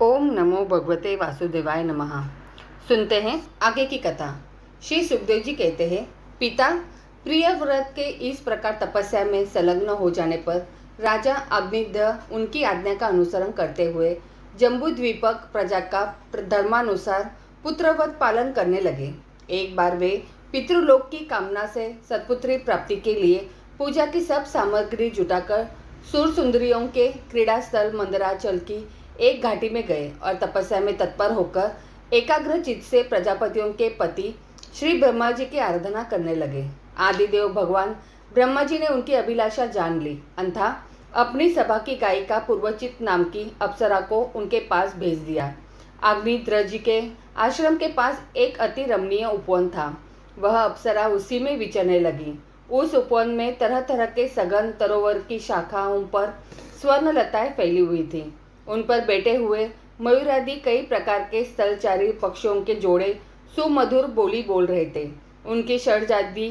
ओम नमो भगवते वासुदेवाय नमः। सुनते हैं आगे की कथा। श्री सुखदेव जी कहते हैं, पिता प्रियव्रत के इस प्रकार तपस्या में संलग्न हो जाने पर राजा अग्निध्र उनकी आज्ञा का अनुसरण करते हुए जम्बूद्वीपक प्रजा का धर्मानुसार पुत्रवत पालन करने लगे। एक बार वे पितृलोक की कामना से सत्पुत्री प्राप्ति के लिए पूजा की सब सामग्री जुटाकर सुर सुंदरियों के क्रीड़ा स्थल मंदराचल की एक घाटी में गए और तपस्या में तत्पर होकर एकाग्र चित्त से प्रजापतियों के पति श्री ब्रह्मा जी की आराधना करने लगे। आदिदेव भगवान ब्रह्मा जी ने उनकी अभिलाषा जान ली, अंथा अपनी सभा की गायिका पूर्वचित नाम की अप्सरा को उनके पास भेज दिया। अग्निध्र जी के आश्रम के पास एक अति रमणीय उपवन था। वह अप्सरा उसी में विचरने लगी। उस उपवन में तरह तरह के सघन तरोवर की शाखाओं पर स्वर्ण लताएं फैली हुई थी। उन पर बैठे हुए मयूर आदि कई प्रकार के स्थलचारी पक्षियों के जोड़े सुमधुर बोली बोल रहे थे। उनकी षड्जाति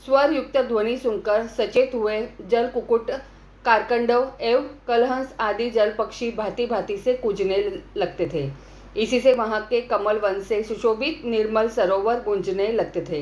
स्वर युक्त ध्वनि सुनकर सचेत हुए जल कुकुट, कारकंडव एवं कलहंस आदि जल पक्षी भांति भांति से कूजने लगते थे। इसी से वहां के कमल वन से सुशोभित निर्मल सरोवर गूंजने लगते थे।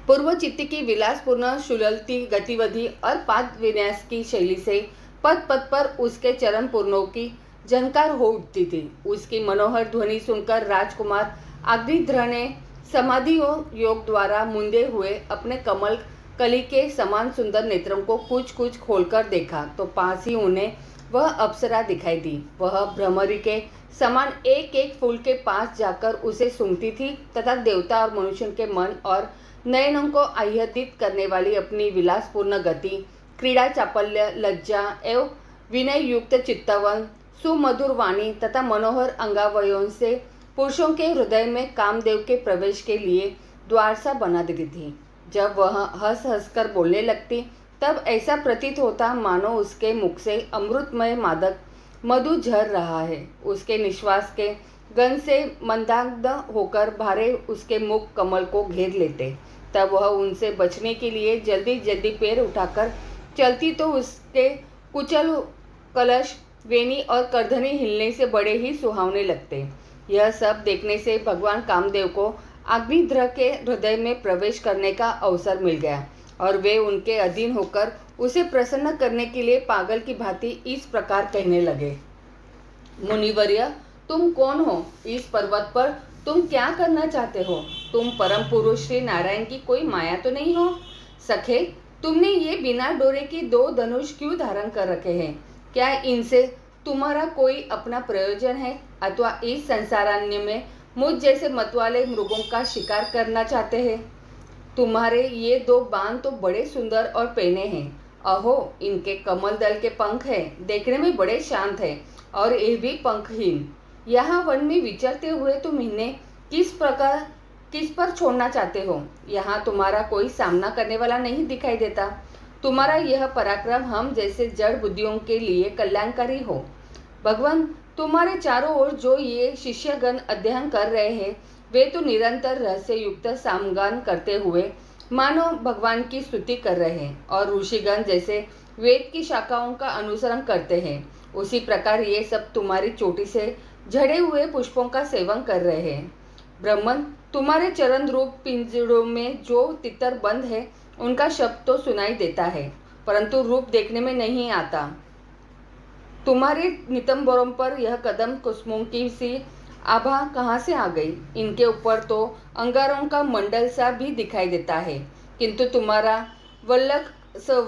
पूर्व चित्त की विलासपूर्ण शुललती गतिविधि और पाद विन्यास की शैली से पद पद पर उसके चरण पूर्णों की झनकार हो उठती थी। उसकी मनोहर ध्वनि सुनकर राजकुमार अग्निध्र ने समाधि योग द्वारा मुंदे हुए अपने कमल कली के समान सुंदर नेत्रों को कुछ कुछ खोलकर देखा तो पास ही उन्हें वह अप्सरा दिखाई दी। वह भ्रमरी के समान एक एक फूल के पास जाकर उसे सूंघती थी तथा देवता और मनुष्य के मन और नयनों को आह्लादित करने वाली अपनी विलासपूर्ण गति, क्रीड़ा चापल्य, लज्जा एवं विनय युक्त चित्तवन, सुमधुर वाणी तथा मनोहर अंगावयों से पुरुषों के हृदय में कामदेव के प्रवेश के लिए द्वार सा बना देती थी। जब वह हंस हंसकर बोलने लगती तब ऐसा प्रतीत होता मानो उसके मुख से अमृतमय मादक मधु झर रहा है। उसके निश्वास के गंध से मंदाग्ध होकर भारे उसके मुख कमल को घेर लेते। तब वह उनसे बचने के लिए जल्दी जल्दी पैर उठाकर चलती तो उसके कुचल कलश, वेणी और करधनी हिलने से बड़े ही सुहावने लगते। यह सब देखने से भगवान कामदेव को अग्निध्र के हृदय में प्रवेश करने का अवसर मिल गया और वे उनके अधीन होकर उसे प्रसन्न करने के लिए पागल की भांति इस प्रकार कहने लगे। मुनिवर्य, तुम कौन हो? इस पर्वत पर तुम क्या करना चाहते हो? तुम परम पुरुष श्री नारायण की कोई माया तो नहीं हो? सखे, तुमने ये बिना डोरे की दो धनुष क्यों धारण कर रखे हैं? क्या इनसे तुम्हारा कोई अपना प्रयोजन है अथवा इस संसारान्य में मुझ जैसे मतवाले मृगों का शिकार करना चाहते हैं? तुम्हारे ये दो बाण तो बड़े सुंदर और पैने हैं। अहो, इनके कमल दल के पंख हैं, देखने में बड़े शांत हैं और ये भी पंखहीन। यहाँ वन में विचरते हुए तुम इन्हें किस पर छोड़ना चाहते हो? यहाँ तुम्हारा कोई सामना करने वाला नहीं दिखाई देता। तुम्हारा यह पराक्रम हम जैसे जड़ बुद्धियों के लिए कल्याणकारी हो। भगवान, तुम्हारे चारों ओर जो ये शिष्यगण अध्ययन कर रहे हैं वे तो निरंतर रहस्य युक्त सामगान करते हुए मानो भगवान की स्तुति कर रहे हैं और ऋषिगण जैसे वेद की शाखाओं का अनुसरण करते हैं, उसी प्रकार ये सब तुम्हारी चोटी से झड़े हुए पुष्पों का सेवन कर रहे हैं। ब्रह्मन, तुम्हारे चरण रूप पिंजरों में जो तितर बंद है उनका शब्द तो सुनाई देता है परंतु रूप देखने में नहीं आता। तुम्हारे नितंबरों पर यह कदम कुसुमों की सी आभा कहाँ से आ गई? इनके ऊपर तो अंगारों का मंडल सा भी दिखाई देता है, किंतु तुम्हारा वल्लक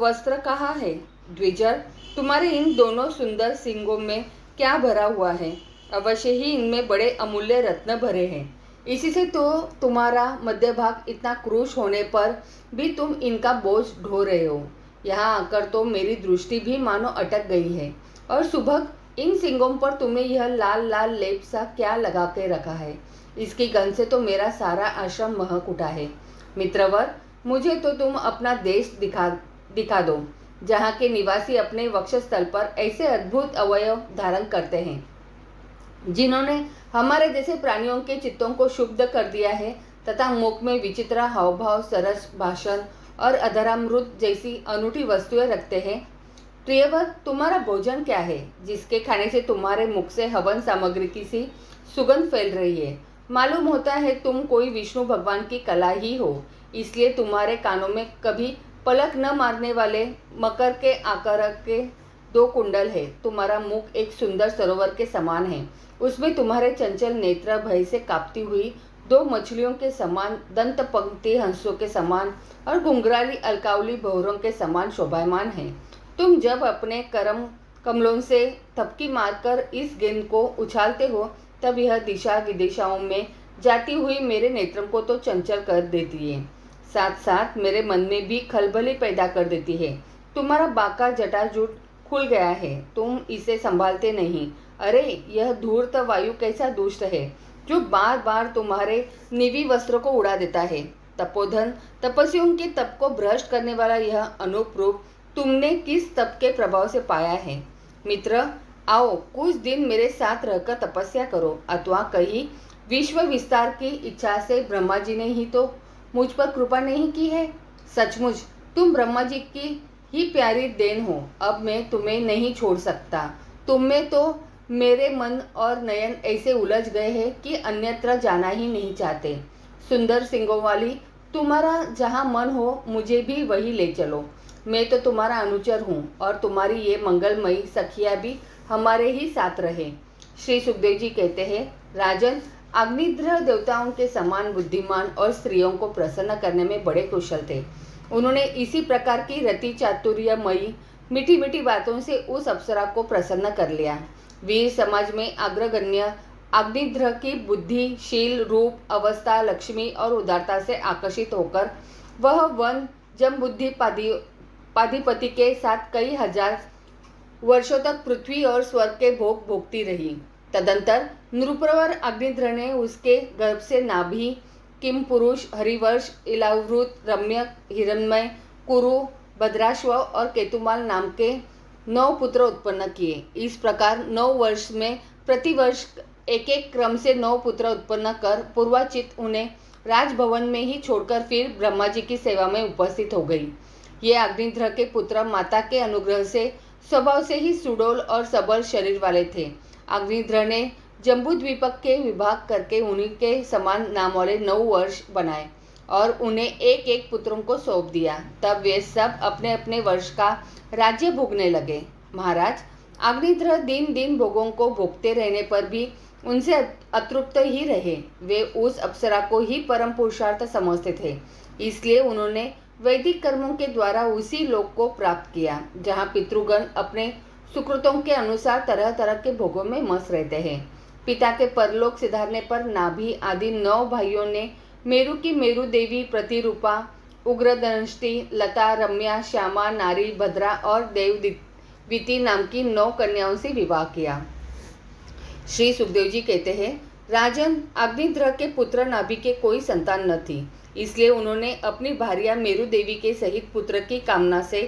वस्त्र कहाँ है? द्विजर, तुम्हारे इन दोनों सुंदर सिंगों में क्या भरा हुआ है? अवश्य ही इनमें बड़े अमूल्य रत्न भरे हैं। इसी से तो तुम्हारा मध्य भाग इतना क्रूश होने पर भी तुम इनका बोझ ढो रहे हो। यहाँ आकर तो मेरी दृष्टि भी मानो अटक गई है। और सुभग, इन सिंगों पर तुमने यह लाल लाल लेप सा क्या लगा के रखा है? इसकी गंध से तो मेरा सारा आश्रम महक उठा है। मित्रवर, मुझे तो तुम अपना देश दिखा दो जहाँ के निवासी अपने वक्षस्थल पर ऐसे अद्भुत अवयव धारण करते हैं जिन्होंने हमारे जैसे प्राणियों के चित्तों को शुद्ध कर दिया है तथा मुख में विचित्र हावभाव, सरस भाषण और अधरामृत जैसी अनूठी वस्तुएं रखते हैं। प्रियवर, तुम्हारा भोजन क्या है जिसके खाने से तुम्हारे मुख से हवन सामग्री की सी सुगंध फैल रही है? मालूम होता है तुम कोई विष्णु भगवान की कला ही हो, इसलिए तुम्हारे कानों में कभी पलक न मारने वाले मकर के आकार के 2 कुंडल है। तुम्हारा मुख एक सुंदर सरोवर के समान है, उसमें तुम्हारे चंचल नेत्र भय से कांपती हुई 2 मछलियों के समान, दंत पंक्ति हंसों के समान और घुंघराली अलकावली भौरों के समान शोभायमान है। तुम जब अपने करम कमलों से थपकी मारकर इस गेंद को उछालते हो, तब यह दिशा विदिशाओं में जाती हुई मेरे नेत्रों को तो चंचल कर देती है, साथ साथ मेरे मन में भी खलबली पैदा कर देती है। तुम्हारा बाका जटाजूट खुल गया है, तुम इसे संभालते नहीं। अरे, यह धूर्त वायु कैसा दुष्ट है जो बार बार तुम्हारे निवी वस्त्रों को उड़ा देता है। तपोधन तपस्वियों के तप को भ्रष्ट करने वाला यह अनूप रूप तुमने किस तप के प्रभाव से पाया है? मित्र, आओ कुछ दिन मेरे साथ रहकर तपस्या करो, अथवा कहीं विश्व विस्तार की इच्छा से ब्रह्मा जी ने ही तो मुझ पर कृपा नहीं की है। सचमुच तुम ब्रह्मा जी की ही प्यारी देन हो। अब मैं तुम्हें नहीं छोड़ सकता। तुम में तो मेरे मन और नयन ऐसे उलझ गए हैं कि अन्यत्र जाना ही नहीं चाहते। सुंदर सिंगों वाली, तुम्हारा जहाँ मन हो मुझे भी वही ले चलो। मैं तो तुम्हारा अनुचर हूँ और तुम्हारी ये मंगलमयी सखिया भी हमारे ही साथ रहे। श्री सुखदेव जी कहते हैं, राजन, अग्निध्र देवताओं के समान बुद्धिमान और स्त्रियों को प्रसन्न करने में बड़े कुशल थे। उन्होंने इसी प्रकार की रति चातुर्यमयी मीठी मीठी बातों से उस अप्सरा को प्रसन्न कर लिया। वीर समाज में अग्रगण्य अग्निध्र की बुद्धि, शील, रूप, अवस्था, लक्ष्मी और उदारता से आकर्षित होकर वह वन जमबुद्धि पाधिपति के साथ कई हजार वर्षों तक पृथ्वी और स्वर्ग के भोग भोगती रही। तदंतर नृप्रवर अग्निध्र ने उसके गर्भ से नाभि, किम पुरुष, हरिवर्ष, इलावृत, रम्य, हिरण्मय, कुरु, भद्राश्व और केतुमाल नाम के 9 पुत्र उत्पन्न किए। इस प्रकार 9 वर्ष में प्रतिवर्ष एक एक क्रम से 9 पुत्र उत्पन्न कर पूर्वाचित उन्हें राजभवन में ही छोड़कर फिर ब्रह्मा जी की सेवा में उपस्थित हो गई। ये अग्निध्र के पुत्र माता के अनुग्रह से स्वभाव से ही सुडौल और सबल शरीर वाले थे। अग्निध्र ने जम्बूद्वीपक के विभाग करके उन्हीं के समान नाम वाले 9 वर्ष बनाए और उन्हें एक एक पुत्रों को सौंप दिया। तब वे सब अपने अपने वर्ष का राज्य भोगने लगे। महाराज, अग्निध्र दिन दिन भोगों को भोगते रहने पर भी उनसे अतृप्त ही रहे। वे उस अप्सरा को ही परम पुरुषार्थ समझते थे, इसलिए उन्होंने वैदिक कर्मों के द्वारा उसी लोक को प्राप्त किया जहाँ पितृगण अपने सुकृतों के अनुसार तरह तरह के भोगों में मस्त रहते हैं। पिता के परलोक सिधारने पर नाभि आदि 9 भाइयों ने मेरु की मेरु देवी प्रतिरूपा, उग्रदंष्टि, लता, रम्या, श्यामा, नारी, भद्रा और देवदीति नाम की 9 कन्याओं से विवाह किया। श्री सुखदेव जी कहते हैं, राजन, अग्निध्र के पुत्र नाभि के कोई संतान न थी, इसलिए उन्होंने अपनी भार्या मेरु देवी के सहित पुत्र की कामना से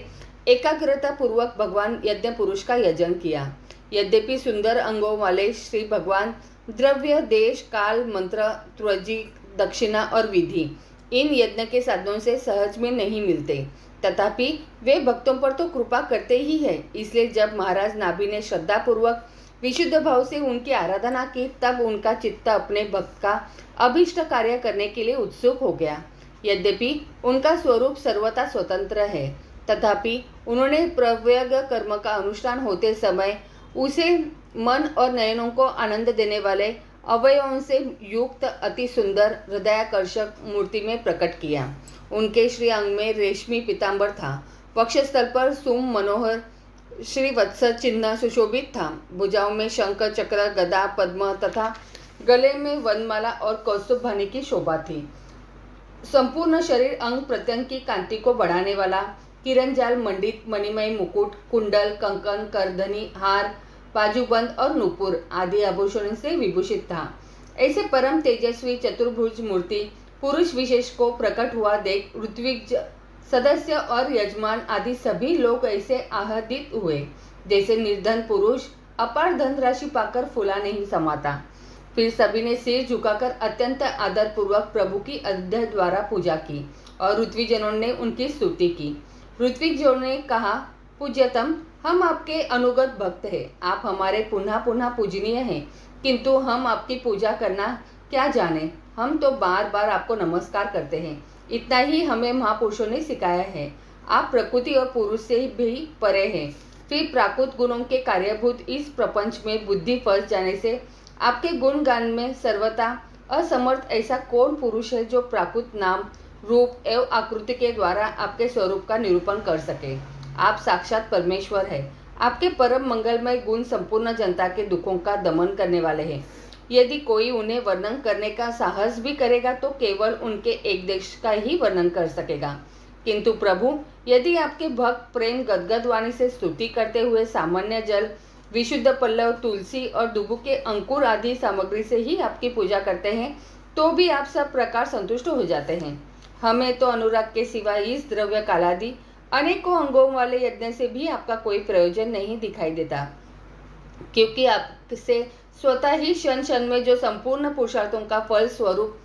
एकाग्रता पूर्वक भगवान यज्ञ पुरुष का यजन किया। यद्यपि सुंदर अंगों वाले श्री भगवान द्रव्य, देश, काल, मंत्र, त्वजी, दक्षिणा और विधि इन यज्ञ के साधनों से सहज में नहीं मिलते, तथापि वे भक्तों पर तो कृपा करते ही है। इसलिए जब महाराज नाभि ने श्रद्धापूर्वक विशुद्ध भाव से उनकी आराधना की, तब उनका चित्त अपने भक्त का अभीष्ट कार्य करने के लिए उत्सुक हो गया। यद्यपि उनका स्वरूप सर्वथा स्वतंत्र है, तथापि उन्होंने प्रव्यग कर्म का अनुष्ठान होते समय उसे मन और नयनों को आनंद देने वाले अवयवों से युक्त अति सुंदर हृदयाकर्षक मूर्ति में प्रकट किया। उनके श्री अंग में रेशमी पीताम्बर था, वक्षस्थल पर सुम मनोहर श्रीवत्स चिन्ह सुशोभित था, भुजाओं में शंख, चक्र, गदा, पद्म तथा गले में वनमाला और कौस्तुभ भानी की शोभा थी। संपूर्ण शरीर अंग प्रत्यंग की कांति को बढ़ाने वाला किरणजाल मंडित मणिमय मुकुट, कुंडल, कंकन, करधनी, हार, बाजूबंद और नुपुर आदि आभूषणों से विभूषित था। ऐसे परम तेजस्वी चतुर्भुज मूर्ति पुरुष विशेष को प्रकट हुआ देख ऋत्विज, सदस्य और यजमान आदि सभी लोग ऐसे आहदित हुए जैसे निर्धन पुरुष अपार धन राशि पाकर फूला नहीं समाता। फिर सभी ने सिर झुकाकर अत्यंत आदर पूर्वक प्रभु की अध्यय द्वारा पूजा की और ऋत्विजनों ने उनकी स्तुति की। ऋत्विजों ने कहा, पूज्यतम, हम आपके अनुगत भक्त हैं। आप हमारे पुनः पुनः पूजनीय हैं, किंतु हम आपकी पूजा करना क्या जाने। हम तो बार बार आपको नमस्कार करते हैं। इतना ही हमें महापुरुषों ने सिखाया है। आप प्रकृति और पुरुष से भी परे हैं। फिर प्राकृत गुणों के कार्यभूत इस प्रपंच में बुद्धि फंस जाने से आपके गुण गान में सर्वथा असमर्थ ऐसा कौन पुरुष है जो प्राकृत नाम, रूप एवं आकृति के द्वारा आपके स्वरूप का निरूपण कर सके। आप साक्षात परमेश्वर है। आपके परम मंगलमय गुण संपूर्ण जनता के दुखों का दमन करने वाले हैं। यदि कोई उन्हें वर्णन करने का साहस भी करेगा तो केवल उनके एक देश का ही वर्णन कर सकेगा। किंतु प्रभु, यदि आपके भक्त प्रेम गदगद वाणी से स्तुति करते हुए सामान्य जल, विशुद्ध पल्लव, तुलसी और दुबु के अंकुर आदि सामग्री से ही आपकी पूजा करते हैं तो भी आप सब प्रकार संतुष्ट हो जाते हैं। हमें तो अनुराग के सिवाय इस द्रव्य कालादि अनेकों अंगों वाले यज्ञ से भी आपका कोई प्रयोजन नहीं दिखाई देता, क्योंकि आपसे स्वतः ही क्षण क्षण में जो संपूर्ण पुरुषार्थों का फल स्वरूप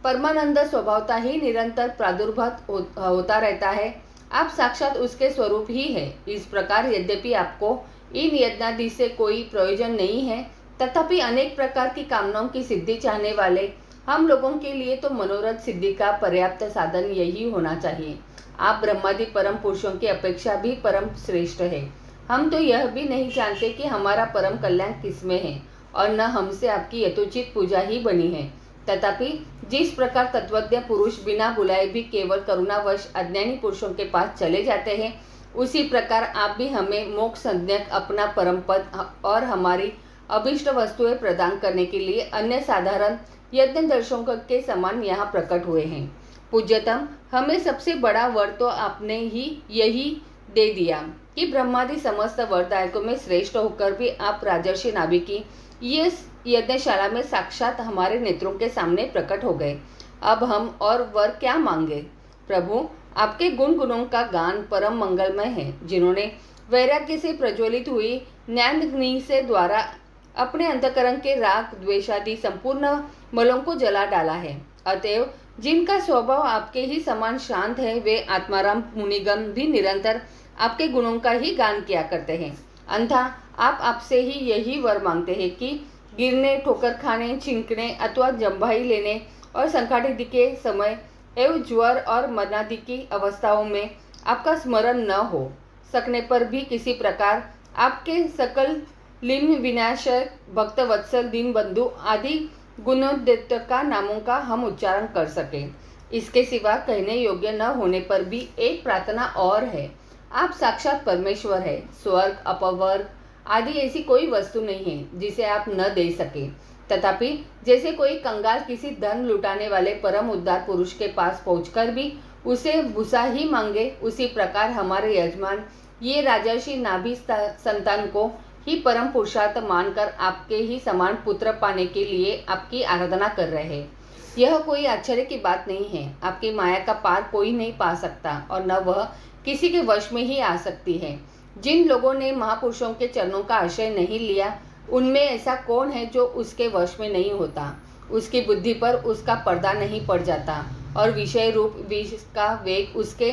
परमानंद स्वभावता ही निरंतर प्रादुर्भाव होता रहता है, आप साक्षात उसके स्वरूप ही है। इस प्रकार यद्यपि आपको इन यज्ञादि से कोई प्रयोजन नहीं है, तथापि अनेक प्रकार की कामनाओं की सिद्धि चाहने वाले हम लोगों के लिए तो मनोरथ सिद्धि का पर्याप्त साधन यही होना चाहिए। आप ब्रह्मादि परम पुरुषों की अपेक्षा भी परम श्रेष्ठ है। हम तो यह भी नहीं जानते कि हमारा परम कल्याण किसमें है और न हमसे आपकी यथोचित पूजा ही बनी है। तथापि जिस प्रकार तत्वज्ञ पुरुष बिना बुलाए भी केवल करुणावश अज्ञानी पुरुषों के पास चले जाते हैं, उसी प्रकार आप भी हमें मोक्ष संज्ञक अपना परम पद और हमारी अभिष्ट वस्तुएं प्रदान करने के लिए अन्य साधारण यज्ञ दर्शकों के समान यहाँ प्रकट हुए हैं। पूज्यतम, हमें सबसे बड़ा वर तो आपने ही यही दे दिया कि ब्रह्मादि समस्त वरदायकों में श्रेष्ठ होकर भी आप राजर्षि नाभि की ये यज्ञशाला में साक्षात हमारे नेत्रों के सामने प्रकट हो गए। अब हम और वर क्या मांगे। प्रभु, आपके गुण गुणों का गान परम मंगलमय है। जिन्होंने वैराग्य से प्रज्वलित हुई ज्ञानाग्नि से द्वारा अपने अंतकरण के राग द्वेषादि संपूर्ण मलों को जला डाला है, अतएव जिनका स्वभाव आपके ही समान शांत है, वे आत्माराम मुनिगण भी निरंतर आपके गुणों का ही गान किया करते हैं। अंधा आप आपसे ही यही वर मांगते हैं कि गिरने, ठोकर खाने, छिंकने अथवा जम्भाई लेने और संकटादि के समय एवं ज्वर और मरणादि की अवस्थाओं में आपका स्मरण न हो सकने पर भी किसी प्रकार आपके सकल लीन विनाशक भक्त वत्सल दीन बंधु आदि गुणोद्यत का नामों का हम उच्चारण कर सके। इसके सिवा कहने योग्य न होने पर भी एक प्रार्थना और है। आप साक्षात परमेश्वर है। स्वर्ग, अपवर्ग आदि ऐसी कोई वस्तु नहीं है जिसे आप न दे सके। तथापि जैसे कोई कंगाल किसी धन लुटाने वाले परम उद्धार पुरुष के पास पहुंचकर भी उसे भूसा ही मांगे, उसी प्रकार हमारे यजमान ये राजर्षि नाभि संतान को ही परम पुरुषार्थ मानकर आपके ही समान पुत्र पाने के लिए आपकी आराधना कर रहे हैं। यह कोई आश्चर्य की बात नहीं है। आपकी माया का पार कोई नहीं पा सकता और न वह किसी के वश में ही आ सकती है। जिन लोगों ने महापुरुषों के चरणों का आश्रय नहीं लिया, उनमें ऐसा कौन है जो उसके वश में नहीं होता। उसकी बुद्धि पर उसका पर्दा नहीं पड़ जाता और विषय रूप विष का वेग उसके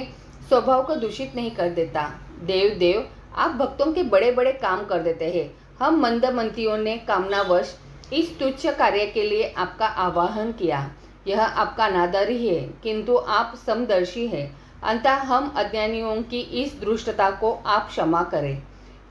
स्वभाव को दूषित नहीं कर देता। देव देव, आप भक्तों के बड़े बड़े काम कर देते हैं। हम मंदमतियों ने कामनावश इस तुच्छ कार्य के लिए आपका आवाहन किया। यह आपका अनादर ही है, किंतु आप समदर्शी है। अतः हम अज्ञानियों की इस दुष्टता को आप क्षमा करें।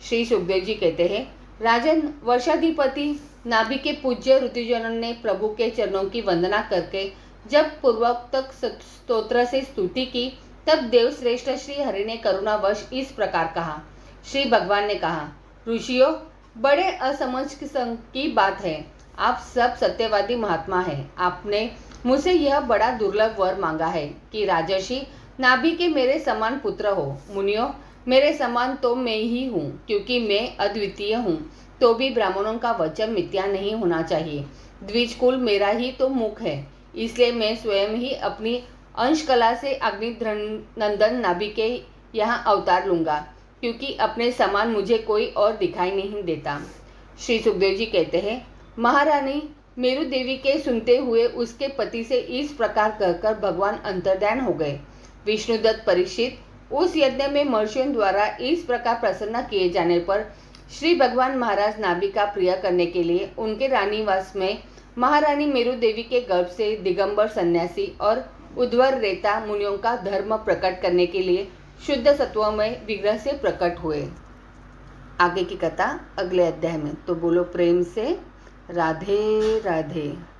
श्री सुखदेव जी कहते हैं, राजन, वर्षाधिपति नाभि के पूज्य ऋतुजनों ने प्रभु के चरणों की वंदना करके जब पूर्वोक्त स्तोत्र से स्तुति की, तब देव श्रेष्ठ श्री हरि ने करुणावश इस प्रकार कहा। श्री भगवान ने कहा, ऋषियों, बड़े असमझ की बात है। आप सब सत्यवादी महात्मा हैं। आपने मुझसे यह बड़ा दुर्लभ वर मांगा है कि राजर्षि नाभि के मेरे समान पुत्र हो। मुनियों, मेरे समान तो मैं ही हूँ, क्योंकि मैं अद्वितीय हूँ। तो भी ब्राह्मणों का वचन मिथ्या नहीं होना चाहिए। द्विजकुल मेरा ही तो मुख है, इसलिए मैं स्वयं ही अपनी अंश कला से अग्निनंदन नाभि के यहाँ अवतार लूँगा, क्योंकि अपने समान मुझे कोई और दिखाई नहीं देता। श्री सुखदेव जी कहते हैं, महारानी मेरु देवी के सुनते हुए उसके पति से इस प्रकार कहकर भगवान अंतर्ध्यान हो गए। विष्णुदत्त परीक्षित, उस यज्ञ में महर्षियों द्वारा इस प्रकार प्रसन्न किए जाने पर श्री भगवान महाराज नाभि का प्रिय करने के लिए उनके रानीवास में महारानी मेरु देवी के गर्भ से दिगंबर सन्यासी और उद्वर रेता मुनियों का धर्म प्रकट करने के लिए शुद्ध सत्वमय विग्रह से प्रकट हुए। आगे की कथा अगले अध्याय में। तो बोलो प्रेम से राधे राधे।